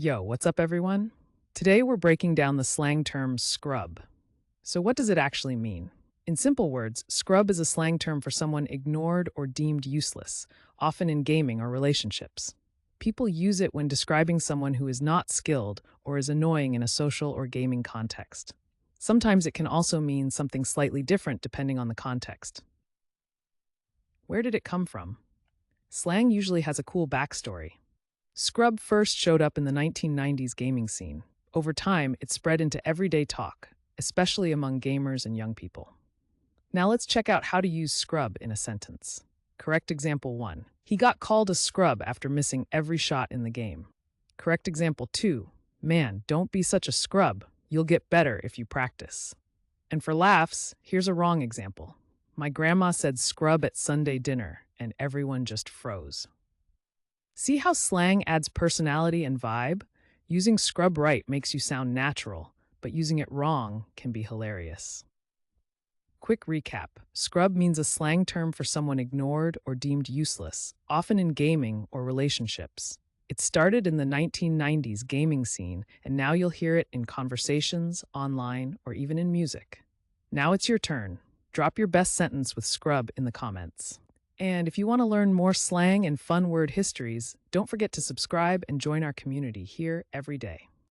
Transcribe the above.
Yo, what's up, everyone? Today we're breaking down the slang term scrub. So, what does it actually mean? In simple words, scrub is a slang term for someone ignored or deemed useless, often in gaming or relationships. People use it when describing someone who is not skilled or is annoying in a social or gaming context. Sometimes it can also mean something slightly different depending on the context. Where did it come from? Slang usually has a cool backstory. Scrub first showed up in the 1990s gaming scene. Over time, it spread into everyday talk, especially among gamers and young people. Now let's check out how to use scrub in a sentence. Correct example 1. He got called a scrub after missing every shot in the game. Correct example 2. Man, don't be such a scrub. You'll get better if you practice. And for laughs, here's a wrong example. My grandma said scrub at Sunday dinner, and everyone just froze. See how slang adds personality and vibe? Using scrub right makes you sound natural, but using it wrong can be hilarious. Quick recap. Scrub means a slang term for someone ignored or deemed useless, often in gaming or relationships. It started in the 1990s gaming scene, and now you'll hear it in conversations, online, or even in music. Now it's your turn. Drop your best sentence with scrub in the comments. And if you want to learn more slang and fun word histories, don't forget to subscribe and join our community here every day.